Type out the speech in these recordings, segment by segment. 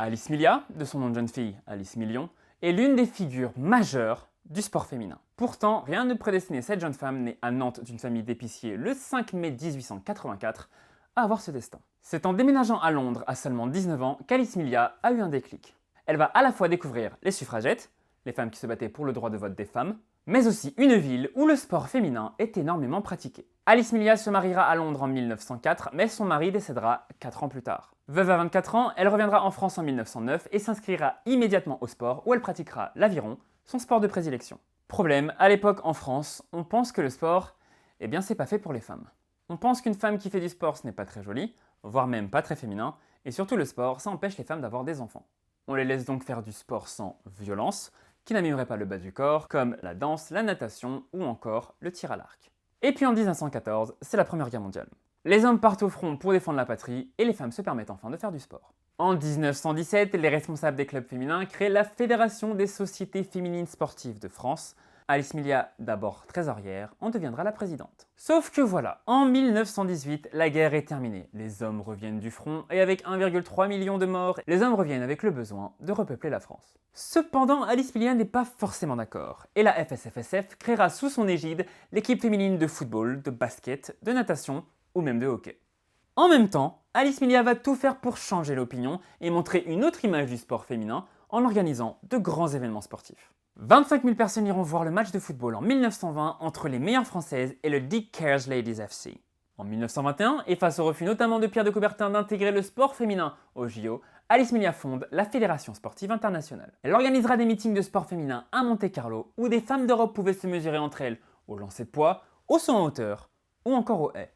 Alice Milia, de son nom de jeune fille Alice Million, est l'une des figures majeures du sport féminin. Pourtant, rien ne prédestinait cette jeune femme née à Nantes d'une famille d'épiciers le 5 mai 1884 à avoir ce destin. C'est en déménageant à Londres à seulement 19 ans qu'Alice Milia a eu un déclic. Elle va à la fois découvrir les suffragettes, les femmes qui se battaient pour le droit de vote des femmes, mais aussi une ville où le sport féminin est énormément pratiqué. Alice Milia se mariera à Londres en 1904, mais son mari décédera 4 ans plus tard. Veuve à 24 ans, elle reviendra en France en 1909 et s'inscrira immédiatement au sport où elle pratiquera l'aviron, son sport de prédilection. Problème, à l'époque en France, on pense que le sport, c'est pas fait pour les femmes. On pense qu'une femme qui fait du sport, ce n'est pas très joli, voire même pas très féminin, et surtout le sport, ça empêche les femmes d'avoir des enfants. On les laisse donc faire du sport sans violence, qui n'abîmerait pas le bas du corps, comme la danse, la natation ou encore le tir à l'arc. Et puis en 1914, c'est la Première Guerre mondiale. Les hommes partent au front pour défendre la patrie et les femmes se permettent enfin de faire du sport. En 1917, les responsables des clubs féminins créent la Fédération des sociétés féminines sportives de France. Alice Milia, d'abord trésorière, en deviendra la présidente. Sauf que voilà, en 1918, la guerre est terminée. Les hommes reviennent du front et avec 1,3 million de morts, les hommes reviennent avec le besoin de repeupler la France. Cependant, Alice Milia n'est pas forcément d'accord, et la FSFSF créera sous son égide l'équipe féminine de football, de basket, de natation ou même de hockey. En même temps, Alice Milia va tout faire pour changer l'opinion et montrer une autre image du sport féminin en organisant de grands événements sportifs. 25 000 personnes iront voir le match de football en 1920 entre les meilleures françaises et le Dick Cares Ladies FC. En 1921, et face au refus notamment de Pierre de Coubertin d'intégrer le sport féminin au JO, Alice Milia fonde la Fédération sportive internationale. Elle organisera des meetings de sport féminin à Monte-Carlo où des femmes d'Europe pouvaient se mesurer entre elles au lancer de poids, au saut en hauteur ou encore au haie.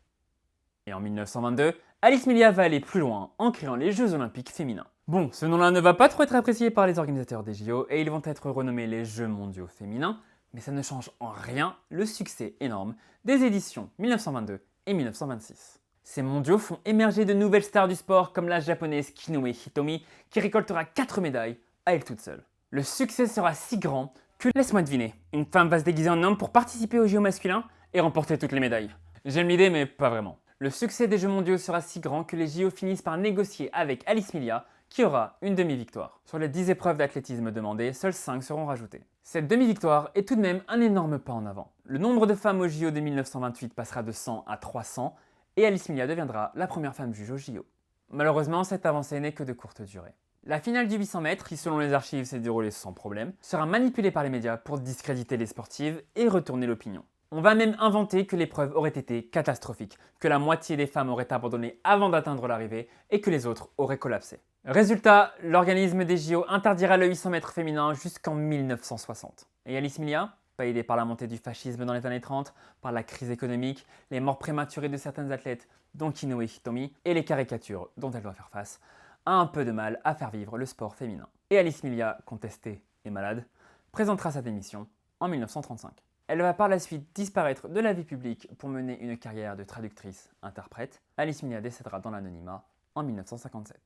Et en 1922, Alice Milia va aller plus loin en créant les Jeux Olympiques féminins. Bon, ce nom-là ne va pas trop être apprécié par les organisateurs des JO et ils vont être renommés les Jeux mondiaux féminins, mais ça ne change en rien le succès énorme des éditions 1922 et 1926. Ces mondiaux font émerger de nouvelles stars du sport comme la japonaise Kinoe Hitomi qui récoltera 4 médailles à elle toute seule. Le succès sera si grand que, laisse-moi deviner, une femme va se déguiser en homme pour participer aux JO masculins et remporter toutes les médailles. J'aime l'idée mais pas vraiment. Le succès des Jeux mondiaux sera si grand que les JO finissent par négocier avec Alice Milia qui aura une demi-victoire. Sur les 10 épreuves d'athlétisme demandées, seules 5 seront rajoutées. Cette demi-victoire est tout de même un énorme pas en avant. Le nombre de femmes au JO de 1928 passera de 100 à 300 et Alice Milia deviendra la première femme juge au JO. Malheureusement, cette avancée n'est que de courte durée. La finale du 800 mètres, qui selon les archives s'est déroulée sans problème, sera manipulée par les médias pour discréditer les sportives et retourner l'opinion. On va même inventer que l'épreuve aurait été catastrophique, que la moitié des femmes auraient abandonné avant d'atteindre l'arrivée et que les autres auraient collapsé. Résultat, l'organisme des JO interdira le 800 mètres féminin jusqu'en 1960. Et Alice Milia, pas aidée par la montée du fascisme dans les années 30, par la crise économique, les morts prématurées de certains athlètes, dont Kinoe Hitomi, et les caricatures dont elle doit faire face, a un peu de mal à faire vivre le sport féminin. Et Alice Milia, contestée et malade, présentera sa démission en 1935. Elle va par la suite disparaître de la vie publique pour mener une carrière de traductrice-interprète. Alice Milia décédera dans l'anonymat en 1957.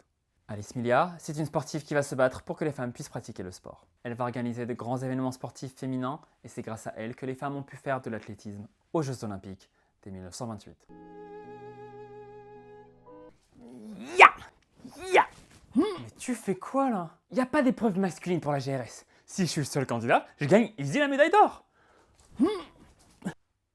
Alice Milia, c'est une sportive qui va se battre pour que les femmes puissent pratiquer le sport. Elle va organiser de grands événements sportifs féminins et c'est grâce à elle que les femmes ont pu faire de l'athlétisme aux Jeux Olympiques dès 1928. Ya! Ya! Mais tu fais quoi là? Y a pas d'épreuve masculine pour la GRS. Si je suis le seul candidat, je gagne easy la médaille d'or.